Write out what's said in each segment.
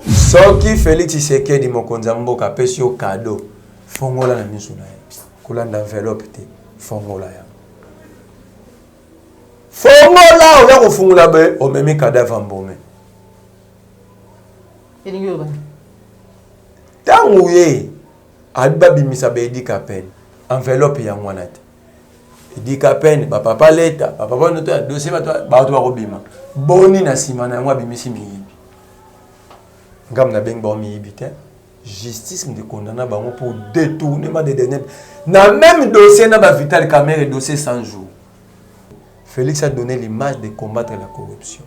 Soki Félix Tshisekedi mokonzi mboka pesi yo cadeau fongola na miso na ye kolanda enveloppe te fongola ya fongola oya kofungula be omemi cadavre mbome elingi yo ba tangu ye adba bimisa be Edika Pen enveloppe ya mwana te Edika Pen ba papa leta ba papa noto ya dossier ba to ba kobima boni na sima na ngwa bimisi miyibi ngam na beng ba miyibi te justice me condamna bango pour détournement des derniers na même dossier na ba Vital Kamerhe dossier 100 jours. Félix a donné l'image de combattre la corruption,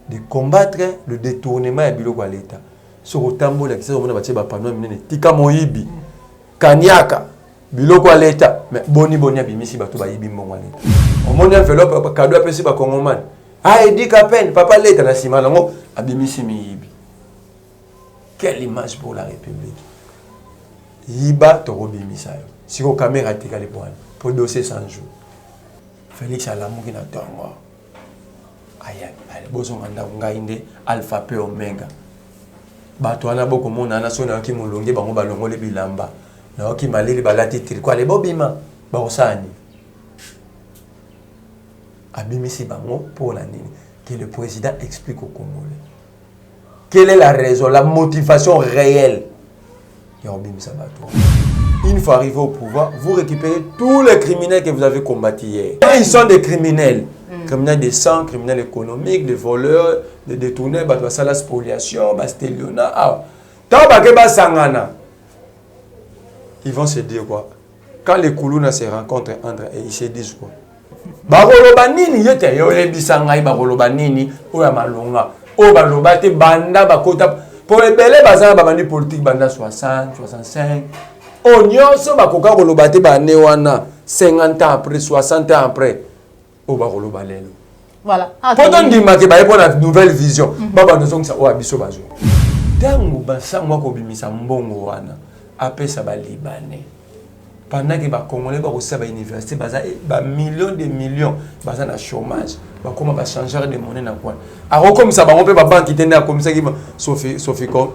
de combattre le détournement ya biloko ya l'État. Sur otambo la kisa mona batie ba panneau minene tika moyibi kanyaka biloko ya l'État mais boni ya bimisi bato ba yibi mbongo ya l'État. Au monde enveloppe cadeau apesi ba Congolais. Ah Edika Pen papa l'État na sima lango abimisi miyibi. Quelle image pour la République. Yiba Torobi Misayo. Si vous caméra tika les points pour dossier 100 jours. Félix Alamou qui n'a pas aïe, boson anda ngainde alpha p omega. Bato ana boko mona na sona ki molonge bango balongo le bilamba. Na ki malili balati tri kwa le bobima ba osani. Abimisi bango pour la nini que le président explique aux Congolais. Quelle est la raison, la motivation réelle? Une fois arrivé au pouvoir, vous récupérez tous les criminels que vous avez combattus hier. Ils sont des criminels. Criminels de sang, criminels économiques, des voleurs, des détourneurs, la spoliation, stéliona. Ils vont se dire quoi? Quand les Koulouna se rencontrent entre eux, ils se disent quoi? Barolobanini, yete yole bisangai barolobanini, oya malonga. Oh balobate banda bakota pour les belés bazana babandi politique banda 60 65 oh nyonso bakoka kolobate bane wana 50 ans après 60 ans après oh bakolobalelo voilà pourtant ndima ke baye pour la nouvelle vision baba nozong sa o abiso bazo tangu basangwa ko bimisa mbongo wana apesa ba libanais pendant que les Congolais vont à l'université, ils millions de millions de chômage. Comment va changer de monnaie dans quoi? Alors comme ça, on peut pas banque qui tenait comme ça qui Soficom.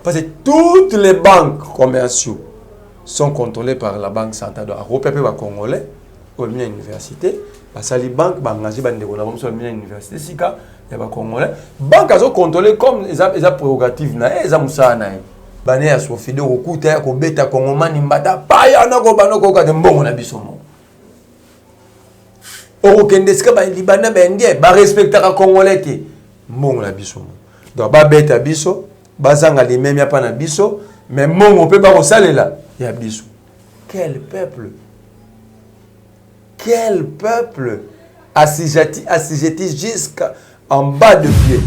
Parce que toutes les banques commerciales sont contrôlées par la banque centrale. Alors on peut pas Congolais au milieu de l'université. Parce que les banques vont engager des gens sur le milieu de l'université. Si il y a des Congolais, les banques sont contrôlées comme les prérogatives. Ils ont ça. Bane ya Sofido okuta ya kobeta kongomani mbata paya na ko banoko ka mbongo na bisomo oko kendesika ba libana bendie ba respectera congolais te mbongo na bisomo donc ba beta biso bazanga limemi apa na biso mais mbongo pe ba ko salela ya biso. Quel peuple assujetti jusqu'en bas de pied.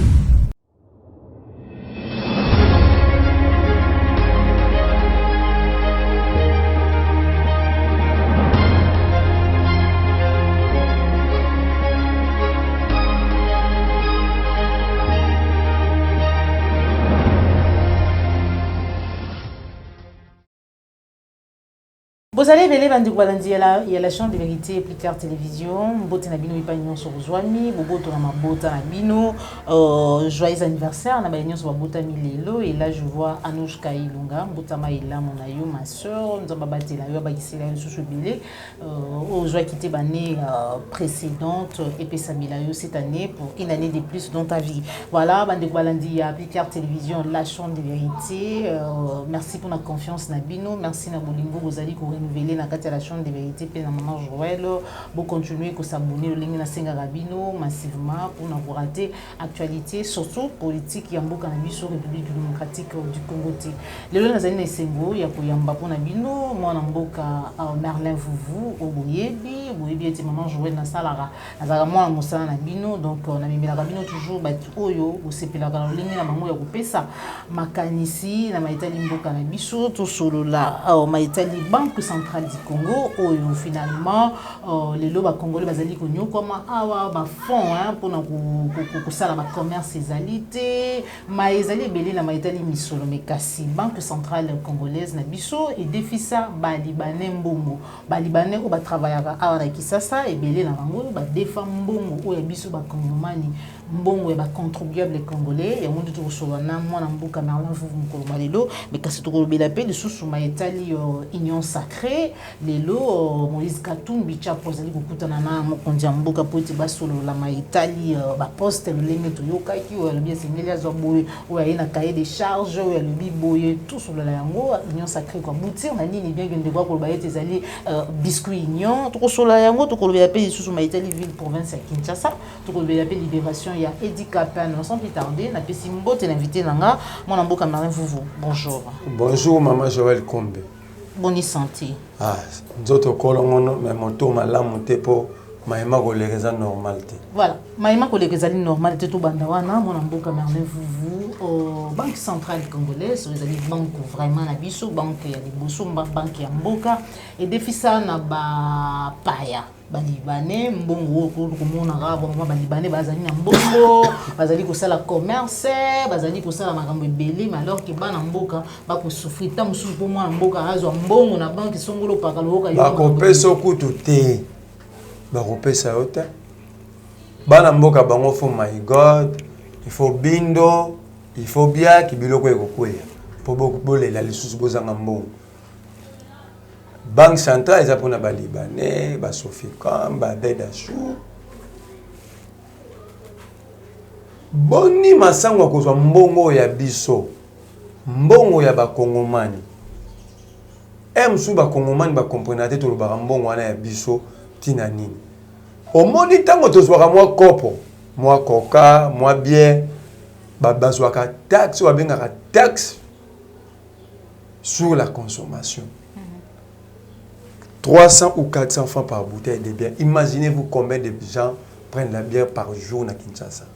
Vous allez venir il y a la chaîne de vérité plus tard télévision bote na bino ipagnon sur Zouami boboto na mabota na bino joyeux anniversaire na bagnon sur mabota milelo et là je vois Anouchka Ilunga botama ila mona yo ma sœur nzamba batela yo ba isela yo sous belé au joie qui était année précédente et puis Samila yo cette année pour une année de plus dans ta vie. Voilà bande balandi ya plus tard télévision la chaîne de vérité merci pour la confiance na bino merci na bolingo vous allez renouveler na kati la chaîne de vérité pe na maman Joël pour continuer que s'abonner au link na senga rabino massivement pour ne pas rater actualité surtout politique ya mboka na biso République démocratique du Congo te lelo nazali na sengo ya koyamba pona bino mwana mboka Merlin Vuvu oboyebi ete maman Joël na salara nazaka mwana mosala na bino donc na mimela bino toujours batu oyo osepelaka na link na bango ya kopesa makanisi na maitali mboka na biso to solola maitali banque centrale du Congo où finalement les lois congolais bazali konyo comme awa ba fonds pour na ko sala ba commerce ezalité maezali belé na maitali misolo mekasi banque centrale congolaise na biso et défisa ba libanais mbongo ba libanais ko ba travaillera awa na Kisasa et belé na bango ba défend mbongo o ya biso ba kongomani mbongo ya contribuable congolais ya mundu tokosola na mwana mbuka Merlin Vuvu mukolo lelo mais kasi tokolobela pe lisusu maetali union sacrée lelo Moïse Katumbi chapo zali kokutana na mokonzi ya mbuka po ete basolola maetali baposte lolenge toyokaki oyo alobi esengeli azwa boye oyo aye na cahier de charge oyo alobi boye tosolola yango union sacrée kwa boutir na nini bien que ndeko akoloba ete ezali biscuit union tokosola yango tokolobela pe lisusu maetali ville province ya Kinshasa tokolobela pe libération ya Edi Kapen, sans plus tarder, na pesi mbote l'invité nanga, mon amboka Merlin Vuvu. Bonjour. Bonjour maman Joël Kombe. Bonne santé. Ah, nzoto kolongono mais moto malamu te po maema kolereza normalité. Voilà, maema kolereza normalité to banda wana mon amboka Merlin Vuvu au Banque centrale congolaise, vous avez banque vraiment na biso, banque ya liboso, banque ya mboka et défisa na ba paya. Balibane mbongo komona ka bon balibane bazali na mbongo bazali kosala commerce bazali kosala makambo ebele mais alors que bana mboka bakosufrita mususu po mwana mboka azwa mbongo na banque songolo pakaloka yo bakopesa okutu te bakopesa yo te bana mboka bango fo my god il faut bindo il faut bien kibiloko ekokweya po bolela lisusu bozanga mbongo. Banque centrale eza pona ba Libanais, ba Soficom, ba Bedachou. Boni masango kozwa mbongo ya biso. Mbongo ya ba Kongomani. Emsu ba Kongomani ba comprenate to ba mbongo wana ya biso tina nini. Omoni tango tozwaka mwa kopo, mwa coca, mwa bière, ba bazwaka taxe ou bengaka taxe sur la consommation. 300 ou 400 francs par bouteille de bière. Imaginez-vous combien de gens prennent la bière par jour à Kinshasa.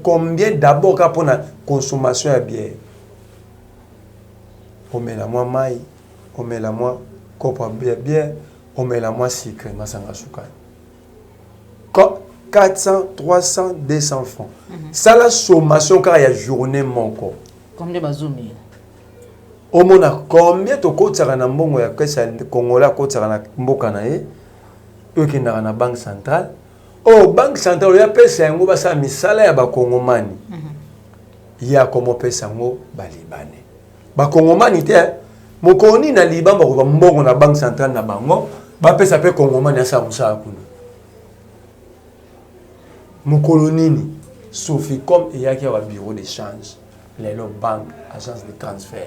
Combien d'abord pour la consommation de bière? On met la moins maille, on met la moins copa bière, on met la moins sucre, masanga sucre. 400, 300, 200 francs. Ça la sommation car il y a journée mon corps. Combien bazumi? Au mona combien to kotsaka na mbongo ya kesa Kongola kotsaka na mboka na ye eux qui na banque centrale banque centrale ya pesa yango basa misala ya ba Kongomani ya komo pesa yango ba Libanais ba Kongomani te mokoni na Liban ba ko mbongo na banque centrale na bango ba pesa pe Kongomani asa musala kuna mokolonini Soficom et yaki wa bureau d'échange les banques agence de transfert.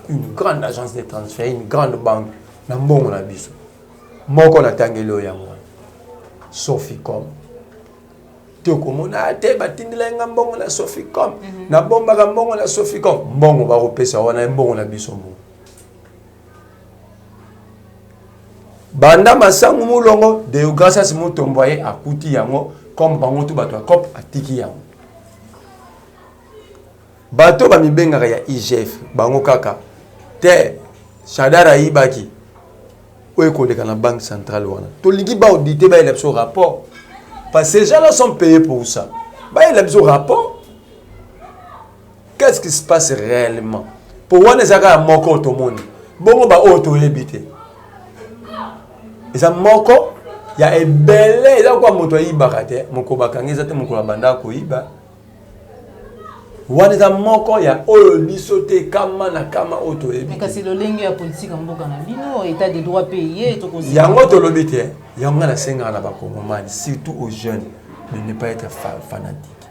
Une grande agence de transfert, une grande banque, na mbongo na biso. Moko na tangelo yango. Soficom. Toko mona te batindela nga mbongo na Soficom. Na bomba ka mbongo na Soficom. Mbongo ba kopesa wana mbongo na biso mo. Banda masangu mulongo de grâce mutomboye akuti yango comme bango tu bato akop atiki yango. Bato ba mibengaka ya IGF bango kaka te Shadara Ibaki oye koleka na banque centrale wana to ligi ba auditer ba il son rapport parce que ces gens-là sont payés pour ça ba il a son rapport. Qu'est-ce qui se passe réellement pour wana zaka moko to monde bongo ba auto ebité eza moko ya ebele eza kwa moto ibaka te moko bakangeza te moko banda ko iba. Wana moko ya oyo bisote kama na kama auto ebi. Mais kasi lolenge ya politique mboka na bino état de droit payé to ko. Yango to lobité, yango na senga na ba Kongomani surtout aux jeunes de ne pas être fanatique.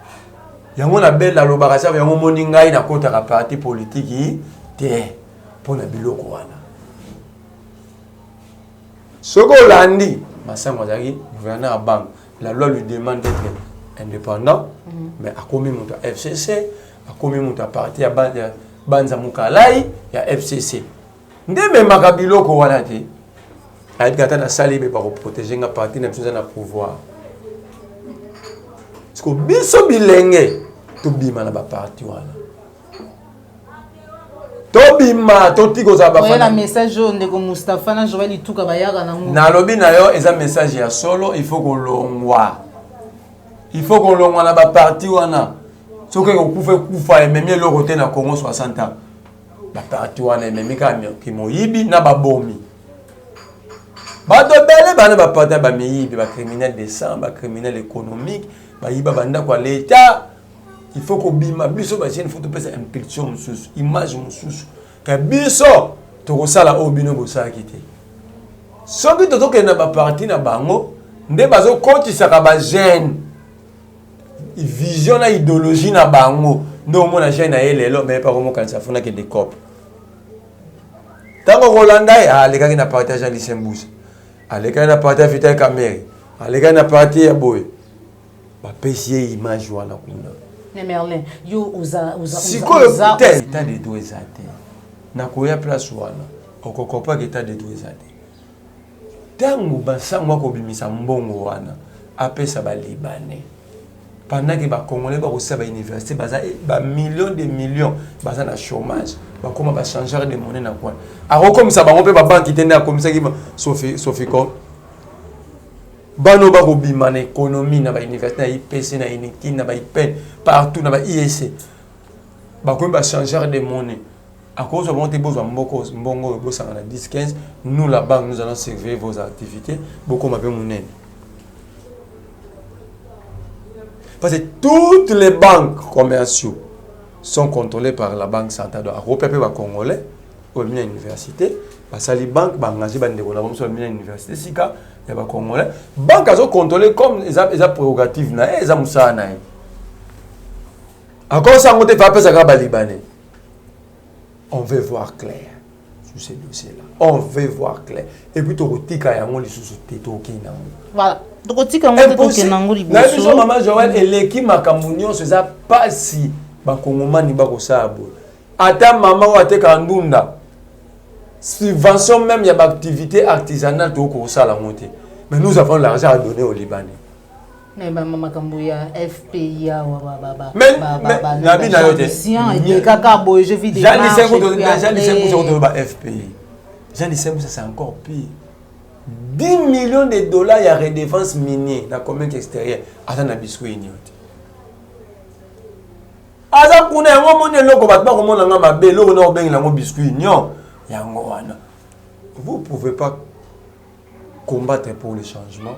Yango na bella lobaka sa yango moninga ina kota ka parti politique te pona biloko wana. Soko landi masango zaki gouverneur à banque, la loi lui demande d'être indépendant mais a commis mon FCC a commis mon parti à banza mukalai ya FCC ndeme makabilo ko wana te a gata na salibe pour protéger nga parti na biso na pouvoir parce que biso bilenge to bima na ba parti wana to bima to tiko za ba fana message ndeko Mustafa na Joël Ituka bayaka na mu na lobi na yo eza message ya solo il faut ko longwa. Il faut qu'on l'on a parti wana. Ce que on pouvait kufa et même le côté na Congo 60 ans. La partie wana même qui moyibi na babomi. bato bele bana ba parti ba miyibi ba criminel de sang ba criminel économique ba yiba banda kwa l'état il faut ko bima biso ba jeune faut to pesa impulsion mususu image mususu ka biso to ko sala obino bo sa kité soki to ke na ba parti na bango nde bazo kotisa ka ba jeune vision na idéologie na bango ndo mona jeune na elelo mais pas comme quand ça fona que des copes tango Rolanda ya lekaki na partage ali Sembousa aleka na parti Vital Kamerhe aleka na parti ya boy ba pesier image wana kuna mais Merlin yo uza état de droit ezate na koya place wana okokopa que état de droit ezate tango basango ko bimisa mbongo wana apesa ba libanais pendant que ba congolais ba kosa ba université ba millions de millions baza na chômage ba koma ba changer de monnaie na quoi a comme ça ba on peut ba banque tende comme ça qui Sofico bano ba ko bima na économie na ba université na IPC na INEKI na ba IPEN partout na ba IEC ba ko ba changer de monnaie à cause de monter besoin mbongo bossa na 10 15 nous la banque nous allons surveiller vos activités beaucoup ma pe monnaie. Parce que toutes les banques commerciaux sont contrôlées par la banque centrale. Donc, à Peuple congolais, au milieu de l'université, parce que les banques, engagées dans l'université, il y a des congolais. Les banques sont contrôlées comme les prérogatives. À cause de ça, on veut voir clair sur ces dossiers-là. On veut voir clair. Et puis, tu as voilà. Na biso mama Joël eleki makamunyo seza pasi bakongomani bakosabo ata mama wateka ndunda subvention même ya activité artisanale to ko sala monter mais nous avons l'argent à donner aux Libanais mais mama kambuya FPI ya na bina yote et kaka boy je vis des marches Jean Lisengo ba FPI Jean Lisengo ça c'est encore pire 10 millions de dollars il y a redevance minier dans le commerce extérieur. Attends, na biscuit ni yote. Aza kuna yango mone loko batba ko mona ngama be loko na obengi lango biscuit nyo yango wana. Vous pouvez pas combattre pour le changement.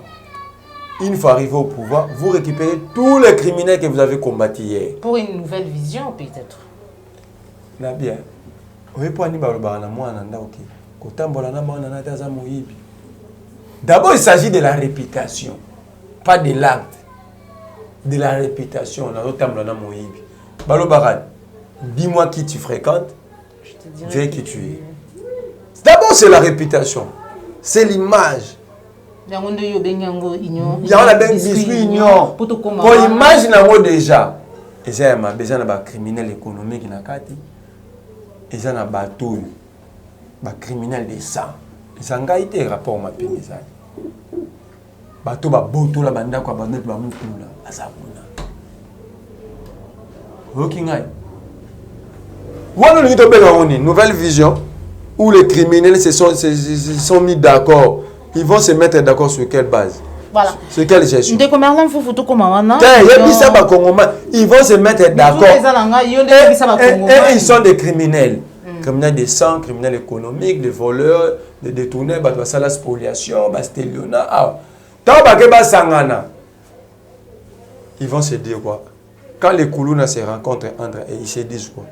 Une fois arrivé au pouvoir, vous récupérez tous les criminels que vous avez combattus hier. Pour une nouvelle vision peut-être. Na bien. Oui pour ani baloba na mwana nda OK. Kotambola na mwana na taza moyibi. D'abord, il s'agit de la réputation, pas de l'acte. De la réputation. Dis-moi qui tu fréquentes, je dirai qui tu es. D'abord, c'est la réputation. C'est l'image. Il y a un biscuit ignorant. Pour imaginer déjà, il y a un criminel économique. Il y a un bateau, un criminel de sang. Il y a un rapport à ma pénisane. Bato ba boto la banda kwa banda ba mukula azabuna Wokingai Wano ni to bela oni nouvelle vision où les criminels se sont mis d'accord, ils vont se mettre d'accord sur quelle base? Voilà. Sur quelle gestion? Ndeko Merlin faut photo comme wana. Ils vont se mettre d'accord. Et ils sont des criminels. Criminels de sang, criminels économiques, des voleurs, des détourneurs, la spoliation, stéliona. Ils vont se dire quoi? Quand les Koulouna se rencontrent entre eux, ils se disent quoi?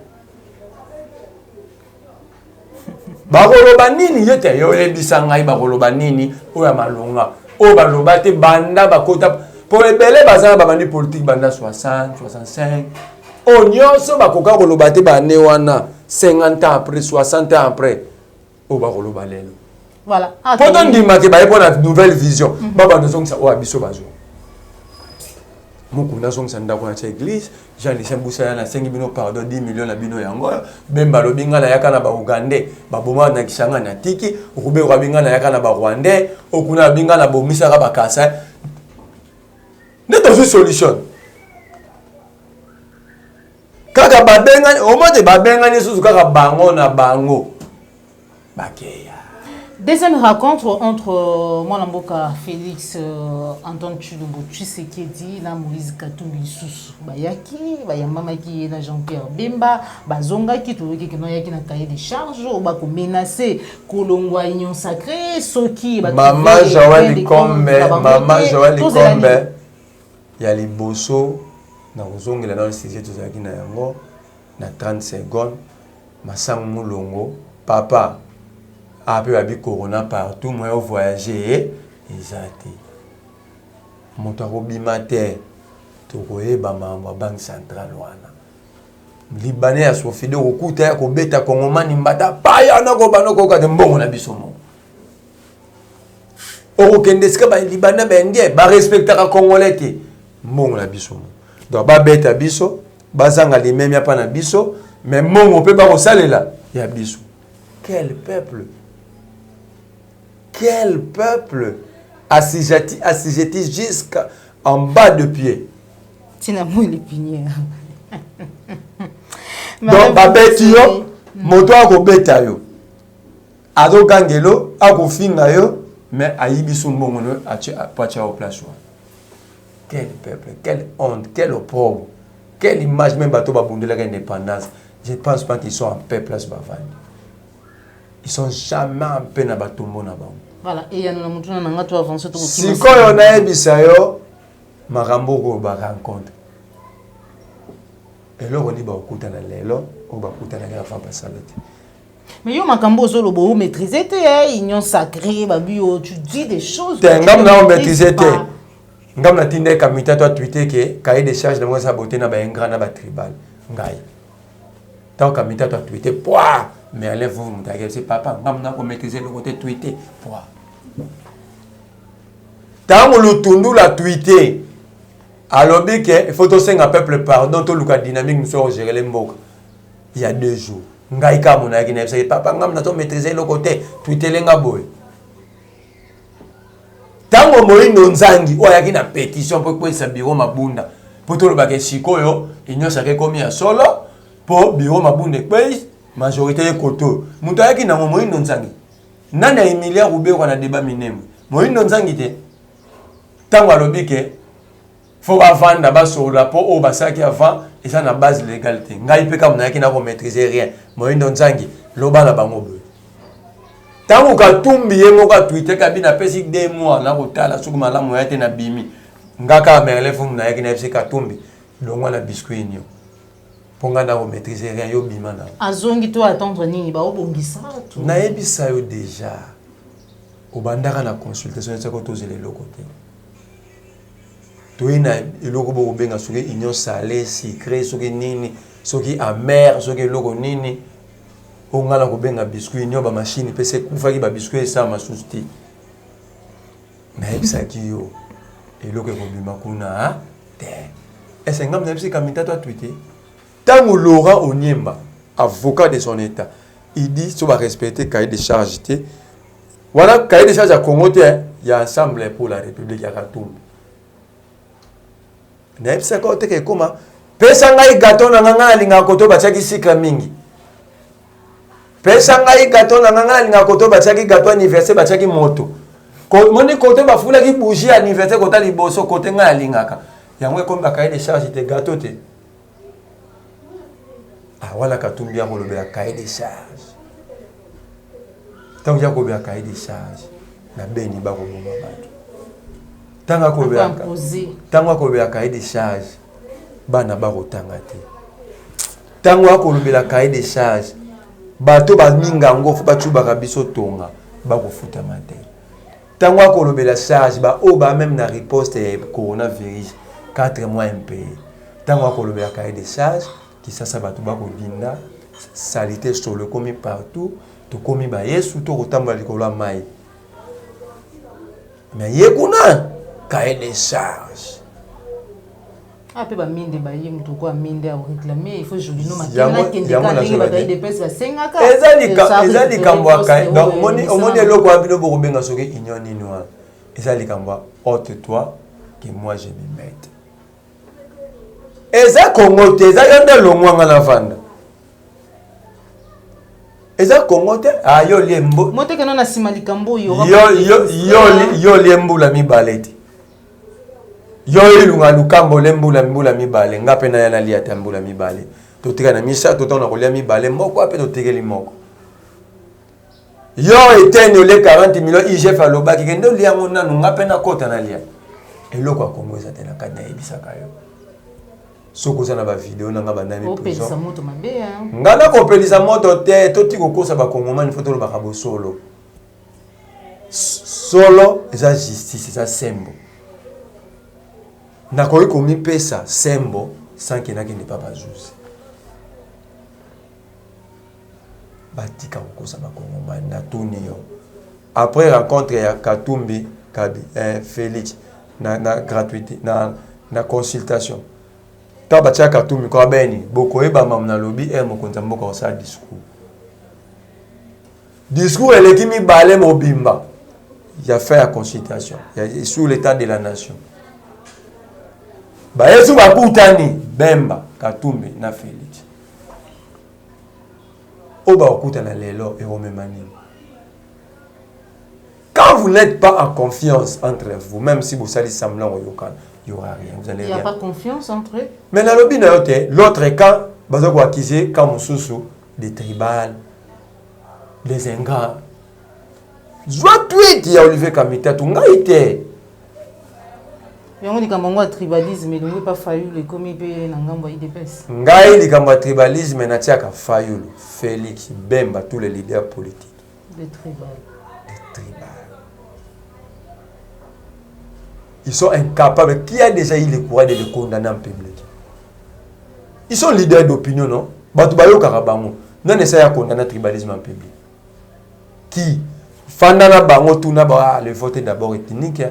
Barolobanini yete yole bisangai barolobanini oya malonga o balobate banda bakota pour ebele bazana babandi politique banda 60 65 o nyonso bakoka kolobate bane wana 50 ans après 60 ans après o bakolobalelo voilà pourtant ndima ke baye pour la nouvelle vision baba nozongisa o abiso bazo moko nazongisa ndako na église Jean Lisembusa yana 5 bino pardon 10 millions na bino yango bemba lobinga na yaka na ba Ugandais baboma na kisanga na tiki okube kwa binga na yaka na ba Rwandais okuna binga na bomisa ka bakasa neto solution kaka babenga o mote babenga ni susu kaka bango na bango bakeya Deuxième rencontre entre Mwanamboka Félix Antoine Tshilombo Tshisekedi na Moïse Katumbi Lisusu bayaki bayambamaki na Jean-Pierre Bemba bazongaki toyoki keno yaki na cahier de charge bako menacer kolongwa union sacrée soki Maman Joël Kombe ya liboso na kozongela na sujet tozaki na yango na 30 secondes Masango Mulongo papa après abi corona partout moi voyager ezate moto akobima te tokoyeba mambo banque centrale wana libanais ya sofide okuta ya kobeta kongomani mbata paya na kobana kokate mbongo na biso mo okende sika ba libanais benge ba respectera congolais te mbongo na biso mo donc ba beta biso bazanga limemi apa na biso mais mbongo pe ba kosalela ya biso. Quel peuple assujetti jusqu'en bas de pied. Tina mouille pinière. Donc babeti yo moto akobeta yo ado gangelo akofinga yo mais ayibi sumbongo no acha au place. Quel peuple, quelle honte, quel opprobre, quelle image même bateau babundela l'indépendance. Je ne pense pas qu'ils sont en paix place Bavani. Ils sont jamais en paix na batumbo na bango. Voilà, et il y a un moment où on a avancé tout le temps. Si on a ebisayo marambo ko ba rencontre. Et là on dit ba okuta na lelo, on ba okuta na ga fa basalati. Mais yo makambo zo lo bo maîtriser te union sacrée babio tu dis des choses. Ngam na maîtriser te. Ngam na tinde kamita toi tweeter que cahier de charge de moi saboter na ba ingra na ba tribal. Ngai. Tant kamita toi tweeter poa. Mais allez vous me dire c'est papa ngam na ko maîtriser le côté tweeter poa. Tant le tundu la tweeter. Alors que il faut aussi un peuple pardon tout le dynamique nous faut gérer les mots. Il y a 2 jours. Ngai ka mona ki na c'est papa ngam na to maîtriser le côté tweeter lenga boy. Tango moindo nzangi oya ki na pétition pour que ça bureau mabunda pour tout le baké sikoyo union sacrée komi ya solo pour bureau mabunda pays majorité de koto muto yaki na moindo nzangi nana Emilia Rubé ko na débat minemu moindo nzangi te tango alobike faut vendre ba sur la pour au basaki avant et ça na base légalité ngai pe comme na yaki na ko maîtriser rien moindo nzangi loba na bango boy. Tango Katumbi yemo ka Twitter kabina pesi 2 mois na kotala suku malamu yate na bimi ngaka merle fu na yaki na FC Katumbi longwa na biscuit nyo ponga na ko maîtriser rien yo bima na azongi to attendre nini ba obongisa to na yebisa yo déjà obandaka na consultation ça ko tozele lokote to ina eloko bo benga soki union salée secret soki nini soki amer soki loko nini on a la benga biscuit nyo ba machine pese kufaki ba biscuit ça ma sousti na ebisa kiyo eloko ko bima kuna te est-ce ngam na bisi kamita to tweeter tango Laurent Onyemba avocat de son état il dit tu vas respecter cahier de charge te voilà cahier de charge à Congo te il y a Assemblée pour la République ya Katumbi na ebisa ko te ke koma pesa ngai gato na nganga linga koto bachaki sika mingi. Pesa ngai gato na nganga linga koto bachaki gato anniversaire bachaki moto. Ko moni kote bafula ki bougie anniversaire kota liboso kote nga lingaka. Yango ko ba cahier de charge te gato te. Ah wala Katumbi ya kolobela cahier de charge. Tango ya ko be cahier de charge na beni ba ko bomba bato. Tango ko be tango ko be cahier de charge bana ba ko tanga te. Tango ko lobela cahier de charge bato ba minga ngofu batubaka biso tonga bakofuta mate tango akolobela charge ba o ba même na riposte ya coronavirus 4 mois impayé tango akolobela cahier de charge qui ça bato bakolinda salité sur le komi partout to komi ba yesu to kotamba likolo mai mais yekuna cahier de charge après ba minde ba yim to ko minde a réclamer il faut jolino makina kendeka ndenge ba dai de pesa sengaka ezali kambwa kai donc omoni eloko abino boko benga soki union nini wa ezali kambwa haute toi que moi je me mette eza Congo te eza yanda longwanga na vanda eza Congo te ah yo liembo mote que non na simalikambo yo liembula mibale te yo ilunga lukambo lembula mbula mibale ngape na yana lia tambula mibale to tika na misa to tona kolia mibale moko ape to tekeli moko yo eteni le 40 millions IGF aloba ki kende lia mona ngape na kota na lia eloko akongo eza te na kada ebisaka yo soko sana ba video na ngaba na mi pelisa moto mabe ngana ko pelisa moto te to tiko kosa ba kongomani foto lo ba kabo solo eza justice eza sembo na koyi komi pesa sembo sans que na kende pas bazuzi batika kosa ba kongomani na tunio après rencontre ya Katumbi Kabi Félix na gratuité na consultation ta batia Katumbi ko beni boko eba mam na lobi mokonza mboka o sa discours eleki mibale mobimba ya fait la consultation ya sur l'état de la nation ba yesu bakutani Bemba Katumbi na Félix oba okutana lelo et omemani. Quand vous n'êtes pas en confiance entre vous, même si vous salez semblant au yokan, il n'y aura rien. Vous allez il n'y a pas confiance entre eux. Mais dans l'autre camp, vous avez acquis quand vous des tribales, des ingrats. Soit tweet, il y a Olivier Kamita, tout le monde était. Il y a un tribalisme, mais il n'y a pas fallu le comité n'angambo IDPS. Ngai li kamba tribalisme na tiaka fayulu Félix Bemba tous les leaders politiques. Des tribales. Ils sont incapables. Qui a déjà eu le courage de les condamner en public? Ils sont leaders d'opinion, non? Batubayo Karabango. Non, essaye de condamner le tribalisme en public. Qui? Fandana Bango, tout le vote d'abord ethnique.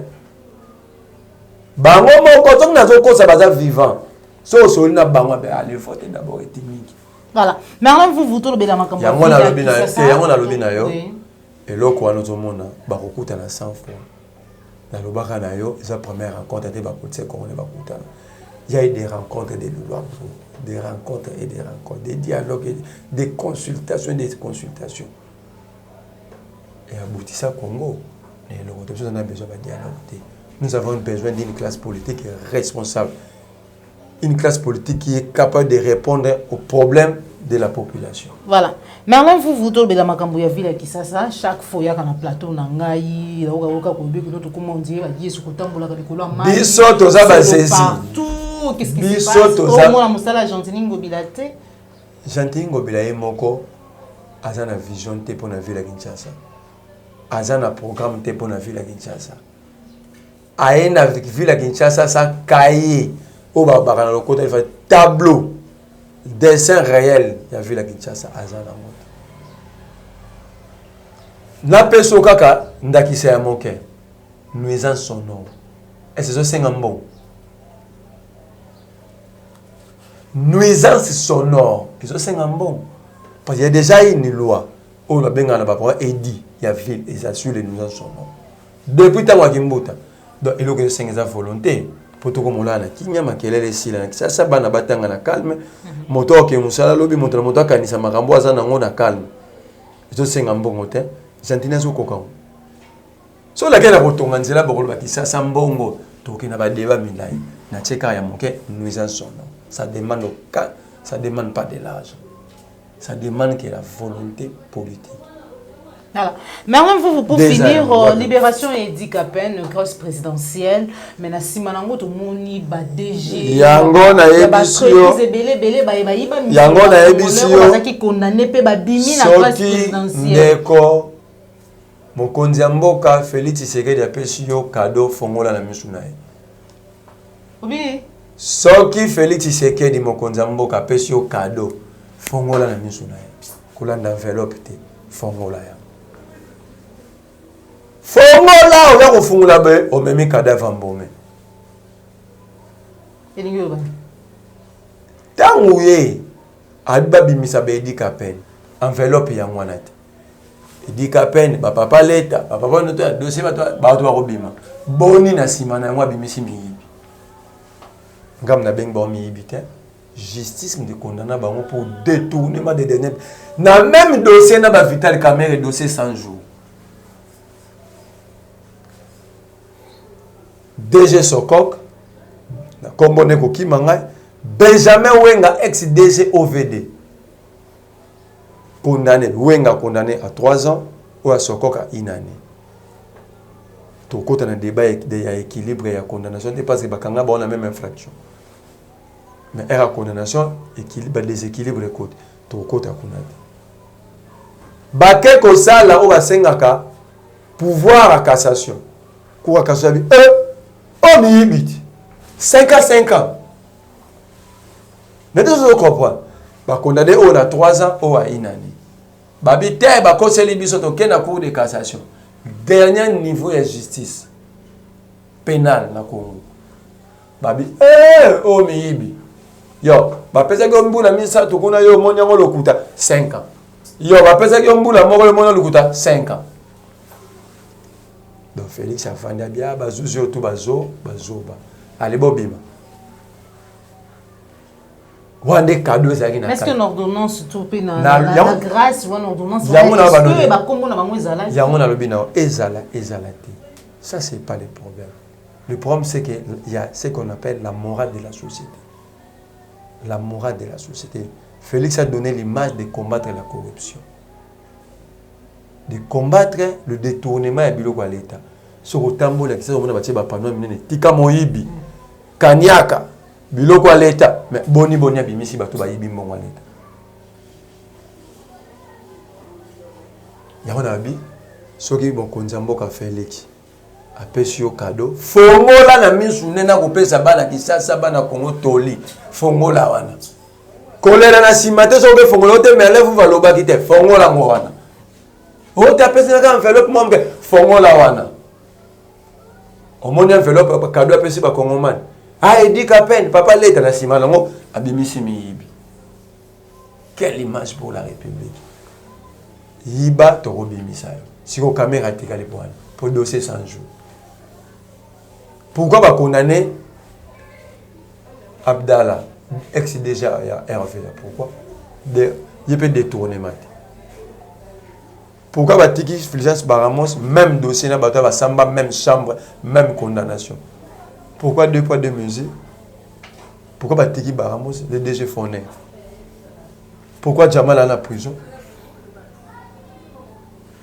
Bango, mon coton n'a pas ça va vivant. Sauf que le vote d'abord ethnique. Voilà. Mais alors, vous trouvez la macambo. Il y a un lobby na yo. Et là, quoi, nous avons barokuta na 100 fois. Dans le bar, c'est la première rencontre de Bakoutse qu'on est Bakouta. Il y a eu des rencontres de Loulo, des rencontres et des rencontres, des dialogues, des consultations, des consultations. Et abouti ça Congo. Et le on a besoin de dialogue. Nous avons besoin d'une classe politique responsable. Une classe politique qui est capable de répondre aux problèmes de la population. Voilà. Mais alors vous trouvez la makambo ya ville qui ça chaque fois ya kana plateau na ngai la oka ko be ko comment dire yesu ko tambola ka likolo amai biso toza basesi partout qu'est-ce qui se passe au moins musala Gentini Ngobila te Gentini Ngobila ye moko azana vision te pour na ville ya Kinshasa azana programme te pour na ville ya Kinshasa aena ville ya Kinshasa sa cahier au babaka na lokota il fait tableau dessin réel ya ville ya Kinshasa azana mo na peso kaka ndakisa ya moke nuisance sonore et c'est ça bon nuisance sonore c'est ça bon parce qu'il y a déjà une loi où la benga na papa edi ya ville et ça sur les nuisances sonores depuis tant wa kimbuta donc il faut que c'est une volonté pour tout comme là na kinya makelele sila na ça bana batanga na calme moto ke musala lobi moto moto kanisa makambo azana ngona calme c'est ça bon hotel Gentini zo kokao. So la kena kotonga nzela bokolo bakisa sambongo toki na ba débat milai na tcheka ya moke nuisance sonore. Ça demande pas de l'argent. Ça demande que la volonté politique. Voilà. Mais vous pour finir libération et Dikapen grâce présidentielle mais na simanango to moni ba DG yango na ebisio yango na ebisio qui condamné pe ba bimi na grâce présidentielle ndeko mokonzi mboka Félix Tshisekedi apesi yo cadeau fongola na misu na ye. Oui. Soki Félix Tshisekedi mokonzi mboka apesi yo cadeau fongola na misu na ye. Kolanda enveloppe te fongola ya. Fongola oya ko fongola be o memi cadavre mbome. Elingo ba. Tangu ye adba bimisa be Dikapen enveloppe ya mwana te. Dikapen papa leta papa no to dossier ba to ba kobima boni na sima na ngwa bimisi miyibi ngam na beng ba miyibi te justice ne condamna bango pour détournement des derniers. Dans le même dossier, na ba Vital Kamerhe dossier 100 jours. DG Sokok, na kombone koki mangai, Benjamin Wenga ex-DG OVD. Condamné, Wenga condamné à 3 ans ou à Sokok à 1 année. Tout côté dans débat il y a équilibre et il y a condamnation parce que bakanga ba on a même infraction. Mais la condamnation équilibre déséquilibre les côtés. Tout côté à condamné. Baké ko sala o basengaka pouvoir à cassation. Cour à cassation on y habite. 5 à 5 ans. Mais vous comprenez. Bah condamné on a 3 ans ou à 1 année. Babité ba conseiller biso to ken na cour de cassation. Dernier niveau de justice pénale na Congo. Babi oh miyibi. Yo, ba pesa ko mbula misa to kuna yo monya ngolo kuta 5 ans. Yo ba pesa ko mbula moko monya lokuta 5 ans. Donc Félix afanda bia bazuzo to bazoba. Allez bobima. Wande cadeau ça qui na. Est-ce que l'ordonnance tout pe na la grâce ou l'ordonnance est-ce que ba kombo na bango ezala? Yango na lobi na ezala te. Ça c'est pas le problème. Le problème c'est que il y a ce qu'on appelle la morale de la société. La morale de la société. Félix a donné l'image de combattre la corruption. De combattre le détournement et biloko à l'État. Sur le tambo la kisa on a bâti ba panneau minene tika moyibi. Kanyaka biloko à l'État, mais boni abimisi bato ba yibi mbongo à l'État. Yango na bi soki bon konzamboka Félix apesi yo cadeau fongola na misu nena kopesa bana kisasa bana Congo toli fongola wana kolera na simate soki fongola te melevu valoba kite fongola ngo wana o ta pesa na enveloppe mombe fongola wana omoni enveloppe cadeau apesi ba Congomani. Ah, il dit qu'à peine, papa l'État na sima lango, abimisi miyibi. Quelle image pour la République. Yiba torobimisa yo. Si ko caméra tekale pour le dossier 100 jours. Pourquoi ba condamner Abdallah, ex-DG RFA? Pourquoi? Il peut détourner mat. Pourquoi ba tiki Fulgence Baramos, même dossier na bato ba samba, même chambre, même condamnation? Pourquoi 2 poids 2 mesures? Pourquoi Batiki Baramos, le DG Foner? Pourquoi Jamal est en prison?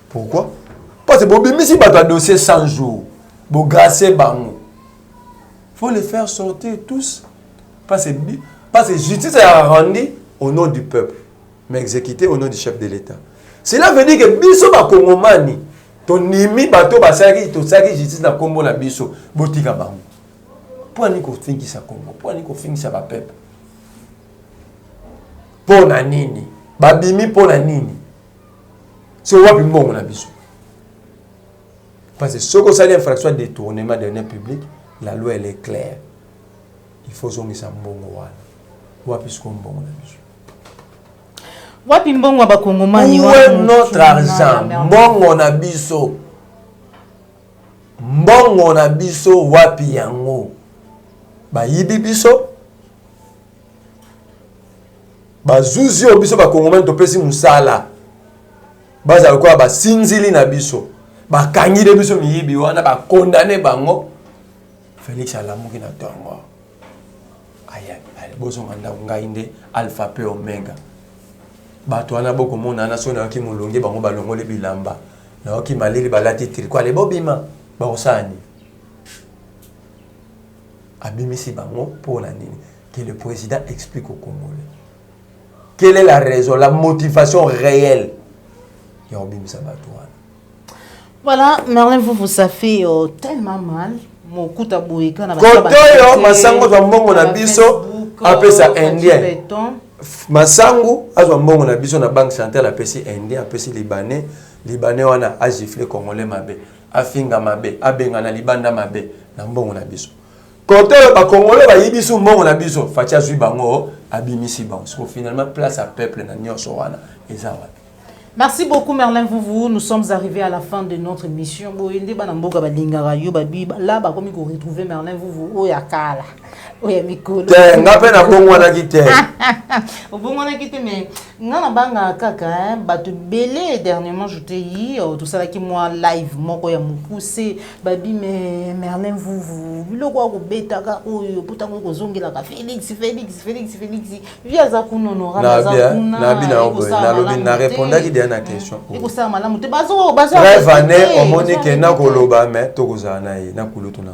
Pourquoi? Parce que Bobimi si bat un dossier 100 jours, bo grâce bango. Faut les faire sortir tous. Parce que justice est rendue au nom du peuple, mais exécutée au nom du chef de l'État. Cela veut dire que biso ba Kongomani, ton nimi bato basaki to saki justice na Congo na biso, botika bango. Pourquoi nous finissons ça Congo? Pourquoi nous finissons ça peuple? Pour na nini? Babimi pour na nini? C'est wapi mbongo na biso. Parce que ce que ça dit infraction de détournement de deniers publics, la loi elle est claire. Il faut zongi sa mbongo wana. Wapi ce mbongo na biso. Wapi mbongo ba Kongomani wa notre argent? Mbongo na biso. Mbongo na biso wapi yango? Ba yibi biso ba zuzio biso ba Kongomani to pesi musala baza kwa ba sinzili na biso ba kangire biso miyibi wana ba condamner bango. Félix alamuki na tongo aya boso nganda ngainde alpha pe omega bato wana boko mona na sona ki mulonge bango balongole bilamba na ki malili balati triko ale bobima ba osani abimisi bango pour la nini que le président explique aux Congolais. Quelle est la raison, la motivation réelle? Voilà, Merlin, vous ça fait tellement mal. Mon coup à bouika na Kotoyo masango za mbongo na biso apesa indien. Masango azwa mbongo na biso na banque centrale apesi indien apesi libanais wana a giflé Congolais mabe afinga mabe abenga na libanda mabe na mbongo na biso. Kotoyo ba Congolais ba yibiso mbongo na biso fatia zui bango abimisi bango. So finalement place à peuple na nyonso wana ezawa. Merci beaucoup Merlin Vouvou. Nous sommes arrivés à la fin de notre émission. Là, bah, comme il retrouver Merlin Vouvou au Yakala. oya mikolo te nga pe na bongo wana ki te obongo na ki te mais nga na banga kaka bato belé dernièrement je te yi tout ça là qui moi live moko ya mukuse babi mais Merlin vous biloko ko beta ka oyo putango ko zongela ka Félix via za kuno nora za kuna na bina obo na lobi na répondre ki dernière question iko sa malamu te bazo bref année omoni ke na koloba mais to kozana na kulutu na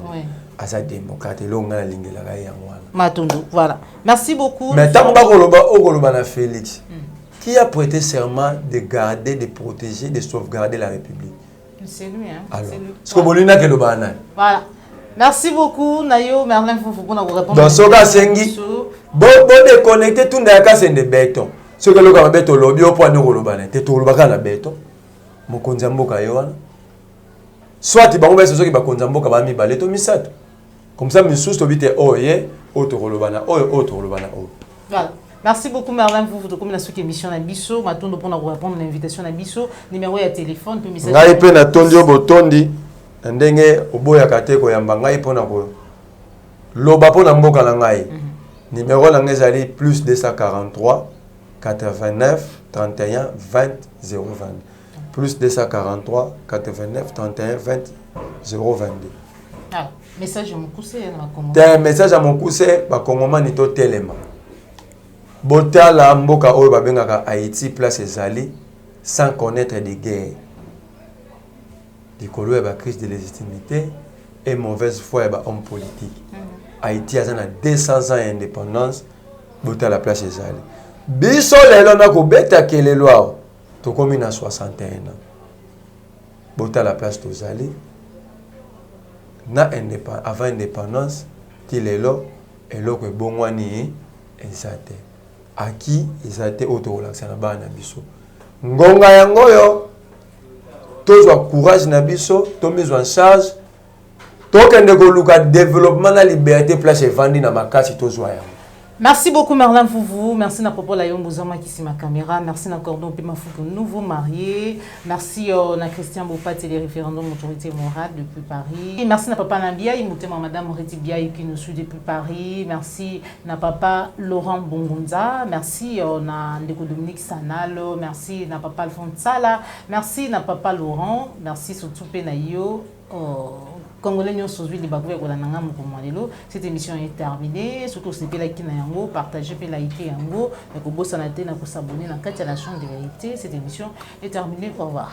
asa démocrate longa na lingela ka yango Matondo, voilà. Merci beaucoup. Mais tant que Félix, qui a prêté serment de garder, de protéger, de sauvegarder la République? C'est lui, hein. Alors, ce que vous voulez dire, voilà. Merci beaucoup, Nayo, Merlin Foufou, pour nous répondre. Dans ce cas, Sengi, bon déconnecter tout le cas, c'est des béton. Ce que le gars béton, lobby au point de Rolobane, tu es tout le bagage béton. Mon konzambo kayoana. Soit tu vas me faire ce qui va konzambo kabami baleto misato. Comme ça, mes sous t'obite oye. Voilà. Merci beaucoup Merlin pour votre communication émission na biso matondo pour répondre l'invitation na biso numéro ya téléphone puis message ngai pe na tondi botondi ndenge oboya kateko ya ngai pona ko loba pona mboka na ngai numéro na ngai zali plus 243 89 31 20 022 plus 243 89 31 20 022 message à mon cousin un message à mon cousin ba kongomani to telema botala mboka oyo babengaka Haïti place ezali sans connaître de guerre likolo ya ba crise de légitimité et mauvaise foi ya ba homme politique Haïti a 200 ans d'indépendance botala place ezali biso lelo na ko beta kelelo awo to komi na 61 ans botala place tozali na avant indépendance qu'il est là et là que bongwani ezate aki ezate autolaxer na bana biso ngonga yango yo tozwa courage na biso to mise en charge to kende ko luka développement na liberté place evandi na makasi tozwa yango. Merci beaucoup Merlin Foufou, merci na papa la Yombozama qui ma caméra, merci na Cordon Pima Foufou, nouveau marié, merci na Christian Bopat et les référendums autorité morale depuis Paris, et merci na papa Nabia, il m'a madame Moreti Biaï qui nous suit depuis Paris, merci na papa Laurent Bongonza, merci na Ndeko Dominique Sanalo, merci na papa Alphonse Sala, merci na papa Laurent, merci surtout Penayo. Congolais nous sommes les bagouets pour la nangam pour moi lelo. Cette émission est terminée. Surtout c'est pas like na yango, partagez pas like yango. Mais ko bossa na te na ko s'abonner na la chaîne de vérité. Cette émission est terminée. Au revoir.